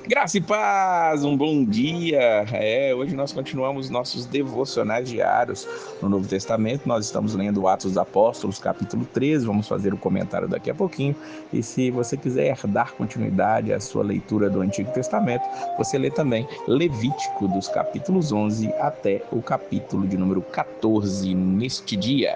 Graça e paz, um bom dia. Hoje nós continuamos nossos devocionais diários no Novo Testamento. Nós estamos lendo Atos dos Apóstolos, capítulo 13. Vamos fazer o comentário daqui a pouquinho. E se você quiser dar continuidade à sua leitura do Antigo Testamento, você lê também Levítico, dos capítulos 11 até o capítulo de número 14 neste dia.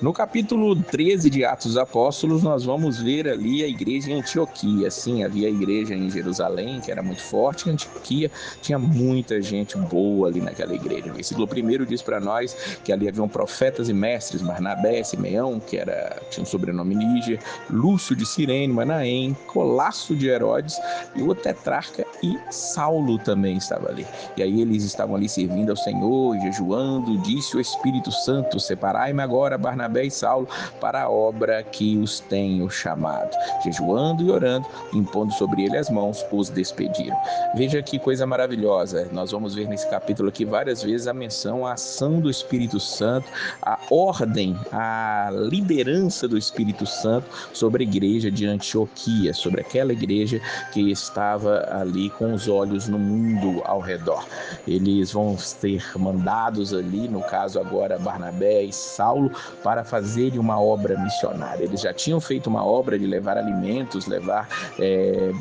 No capítulo 13 de Atos dos Apóstolos, nós vamos ver ali a igreja em Antioquia. Sim, havia a igreja em Jerusalém, que era muito forte. Em Antioquia tinha muita gente boa ali naquela igreja. O versículo 1 diz para nós que ali haviam profetas e mestres: Barnabé, Simeão, que tinha um sobrenome Níger, Lúcio de Cirene, Manaém, Colasso de Herodes e o tetrarca, e Saulo também estava ali. E aí eles estavam ali servindo ao Senhor, jejuando. Disse o Espírito Santo: separai-me agora Barnabé e Saulo para a obra que os tenho chamado. Jejuando e orando, impondo sobre ele as mãos, os despediram. Veja que coisa maravilhosa. Nós vamos ver nesse capítulo aqui várias vezes a menção à ação do Espírito Santo, a ordem, a liderança do Espírito Santo sobre a igreja de Antioquia, sobre aquela igreja que estava ali com os olhos no mundo ao redor. Eles vão ser mandados ali, no caso agora Barnabé e Saulo, para fazerem uma obra missionária. Eles já tinham feito uma obra de levar alimentos, levar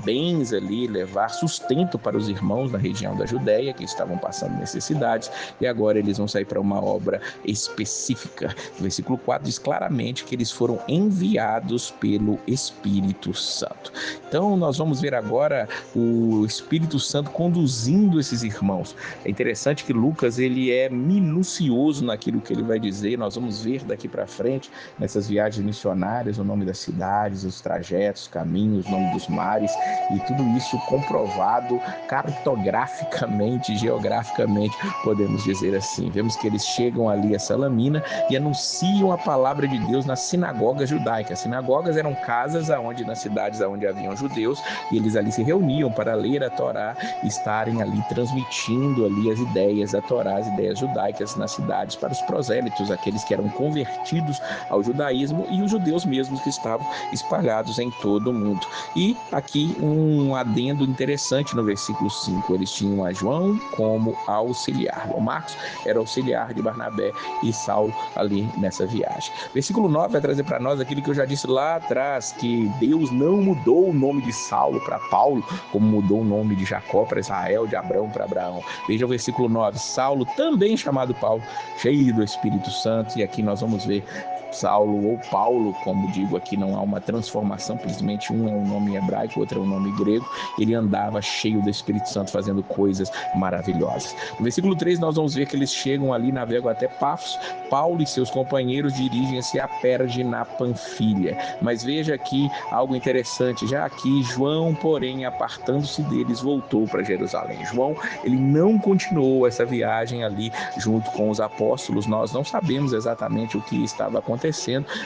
bens ali, levar sustento para os irmãos na região da Judéia que estavam passando necessidades, e agora eles vão sair para uma obra específica. O versículo 4 diz claramente que eles foram enviados pelo Espírito Santo. Então nós vamos ver agora o Espírito Santo conduzindo esses irmãos. É interessante que Lucas ele é minucioso naquilo que ele vai dizer. Nós vamos ver daqui para frente, nessas viagens missionárias, o nome das cidades, os trajetos, caminhos, o nome dos mares, e tudo isso comprovado cartograficamente, geograficamente, podemos dizer assim. Vemos que eles chegam ali a Salamina e anunciam a palavra de Deus nas sinagogas judaicas. Sinagogas eram casas nas cidades onde haviam judeus, e eles ali se reuniam para ler a Torá e estarem ali transmitindo ali as ideias da Torá, as ideias judaicas nas cidades para os prosélitos, aqueles que eram convertidos ao judaísmo, e os judeus mesmos que estavam espalhados em todo o mundo. E aqui um adendo interessante no versículo 5, eles tinham a João como auxiliar. O Marcos era auxiliar de Barnabé e Saulo ali nessa viagem. Versículo 9 vai trazer para nós aquilo que eu já disse lá atrás, que Deus não mudou o nome de Saulo para Paulo, como mudou o nome de Jacó para Israel, de Abraão para Abraão. Veja o versículo 9, Saulo, também chamado Paulo, cheio do Espírito Santo, e aqui nós vamos ver Saulo ou Paulo, como digo aqui, não há uma transformação, simplesmente um é um nome hebraico, outro é um nome grego. Ele andava cheio do Espírito Santo, fazendo coisas maravilhosas. No versículo 3 nós vamos ver que eles chegam ali, navegam até Pafos. Paulo e seus companheiros dirigem-se a Perge, na Panfilha. Mas veja aqui algo interessante, já aqui João, porém, apartando-se deles, voltou para Jerusalém. João, ele não continuou essa viagem ali junto com os apóstolos. Nós não sabemos exatamente o que estava acontecendo,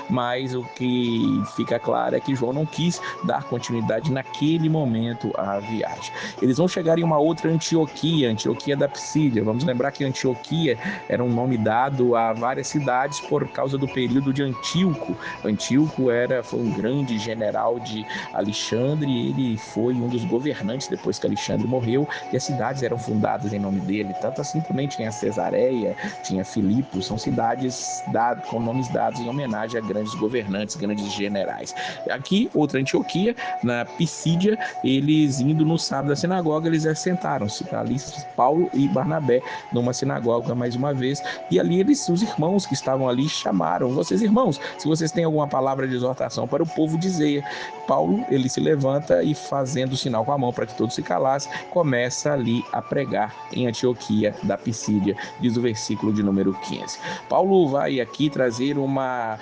mas o que fica claro é que João não quis dar continuidade naquele momento à viagem. Eles vão chegar em uma outra Antioquia, Antioquia da Psídia. Vamos lembrar que Antioquia era um nome dado a várias cidades por causa do período de Antíoco. Antíoco foi um grande general de Alexandre, ele foi um dos governantes depois que Alexandre morreu, e as cidades eram fundadas em nome dele. Tanto assim também tinha Cesareia, tinha Filipos, são cidades com nomes dados em homenagem a grandes governantes, grandes generais. Aqui, outra Antioquia, na Pisídia, eles indo no sábado da sinagoga, eles assentaram-se ali, Paulo e Barnabé, numa sinagoga mais uma vez, e ali os irmãos que estavam ali chamaram: vocês irmãos, se vocês têm alguma palavra de exortação para o povo, dizer. Paulo, ele se levanta e, fazendo o sinal com a mão para que todos se calassem, começa ali a pregar em Antioquia da Pisídia, diz o versículo de número 15. Paulo vai aqui trazer uma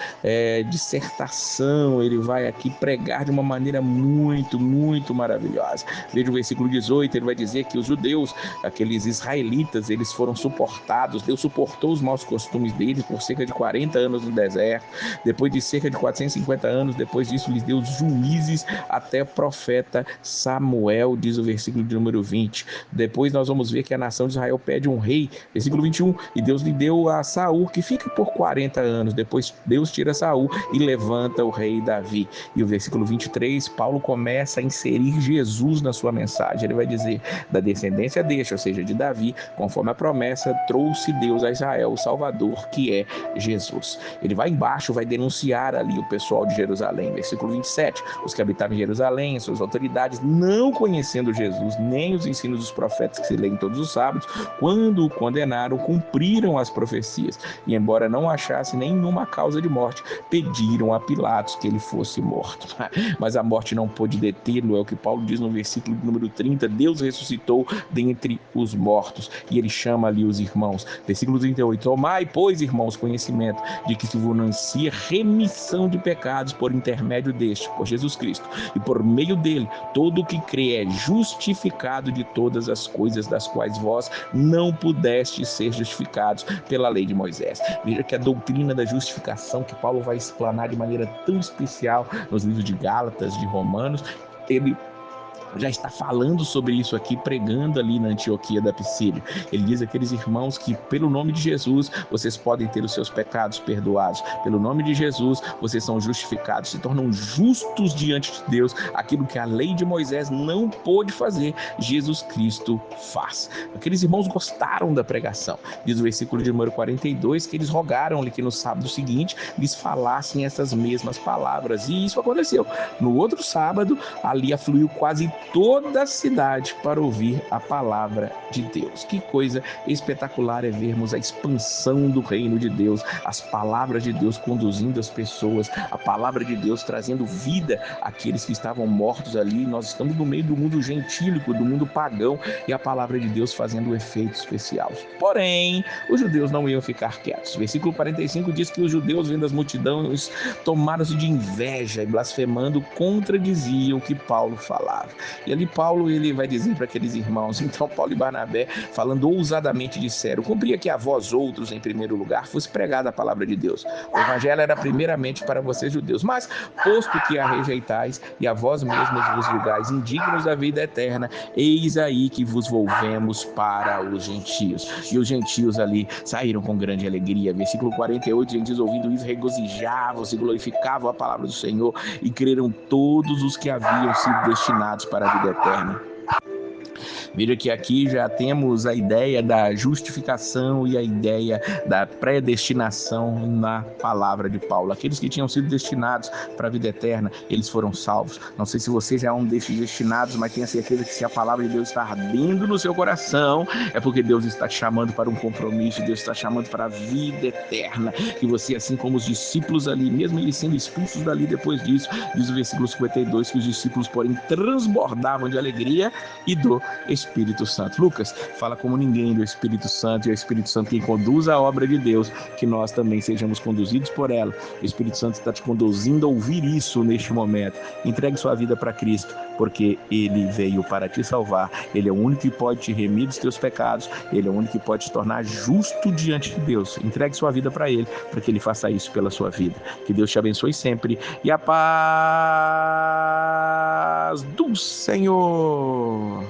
dissertação, ele vai aqui pregar de uma maneira muito, muito maravilhosa. Veja o versículo 18, ele vai dizer que os judeus, aqueles israelitas, eles foram suportados, Deus suportou os maus costumes deles por cerca de 40 anos no deserto. Depois de cerca de 450 anos, depois disso lhes deu juízes até o profeta Samuel, diz o versículo de número 20. Depois nós vamos ver que a nação de Israel pede um rei, versículo 21, e Deus lhe deu a Saul, que fica por 40 anos. Depois Deus tira Saul e levanta o rei Davi. E o versículo 23, Paulo começa a inserir Jesus na sua mensagem. Ele vai dizer: da descendência deste, ou seja, de Davi, conforme a promessa, trouxe Deus a Israel o Salvador, que é Jesus. Ele vai embaixo, vai denunciar ali o pessoal de Jerusalém. Versículo 27, os que habitavam em Jerusalém, suas autoridades, não conhecendo Jesus, nem os ensinos dos profetas que se leem todos os sábados, quando o condenaram, cumpriram as profecias, e embora não achasse nenhuma causa de morte, pediram a Pilatos que ele fosse morto. Mas a morte não pôde detê-lo, é o que Paulo diz no versículo número 30, Deus ressuscitou dentre os mortos, e ele chama ali os irmãos. Versículo 38, tomai, pois, irmãos, conhecimento de que se vos anuncia remissão de pecados por intermédio deste, por Jesus Cristo, e por meio dele, todo o que crê é justificado de todas as coisas das quais vós não pudestes ser justificados pela lei de Moisés. Veja que a doutrina da justificação que Paulo vai explanar de maneira tão especial nos livros de Gálatas, de Romanos, ele já está falando sobre isso aqui, pregando ali na Antioquia da Pisídia. Ele diz àqueles irmãos que pelo nome de Jesus vocês podem ter os seus pecados perdoados, pelo nome de Jesus vocês são justificados, se tornam justos diante de Deus. Aquilo que a lei de Moisés não pôde fazer, Jesus Cristo faz. Aqueles irmãos gostaram da pregação. Diz o versículo de número 42 que eles rogaram-lhe que no sábado seguinte lhes falassem essas mesmas palavras, e isso aconteceu. No outro sábado, ali afluiu quase toda a cidade para ouvir a palavra de Deus. Que coisa espetacular é vermos a expansão do reino de Deus, as palavras de Deus conduzindo as pessoas, a palavra de Deus trazendo vida àqueles que estavam mortos ali. Nós estamos no meio do mundo gentílico, do mundo pagão, e a palavra de Deus fazendo um efeito especial. Porém, os judeus não iam ficar quietos. Versículo 45 diz que os judeus, vendo as multidões, tomaram-se de inveja e blasfemando, contradiziam o que Paulo falava. E ali Paulo ele vai dizer para aqueles irmãos, então Paulo e Barnabé, falando ousadamente, disseram: cumpria que a vós outros, em primeiro lugar, fosse pregada a palavra de Deus. O evangelho era primeiramente para vocês judeus, mas posto que a rejeitais e a vós mesmos vos julgais indignos da vida eterna, eis aí que vos volvemos para os gentios. E os gentios ali saíram com grande alegria. Versículo 48, diz: ouvindo isso, regozijavam-se, glorificavam a palavra do Senhor, e creram todos os que haviam sido destinados para a vida eterna. Veja que aqui já temos a ideia da justificação e a ideia da predestinação na palavra de Paulo. Aqueles que tinham sido destinados para a vida eterna, eles foram salvos. Não sei se você já é um desses destinados, mas tenha certeza que se a palavra de Deus está ardendo no seu coração, é porque Deus está te chamando para um compromisso, Deus está te chamando para a vida eterna. Que você, assim como os discípulos ali, mesmo eles sendo expulsos dali depois disso, diz o versículo 52, que os discípulos, porém, transbordavam de alegria e do Espírito Santo. Lucas fala como ninguém do Espírito Santo, e é o Espírito Santo quem conduz a obra de Deus, que nós também sejamos conduzidos por ela. O Espírito Santo está te conduzindo a ouvir isso neste momento. Entregue sua vida para Cristo, porque Ele veio para te salvar. Ele é o único que pode te remir dos teus pecados, Ele é o único que pode te tornar justo diante de Deus. Entregue sua vida para Ele, para que Ele faça isso pela sua vida. Que Deus te abençoe sempre, e a paz do Senhor.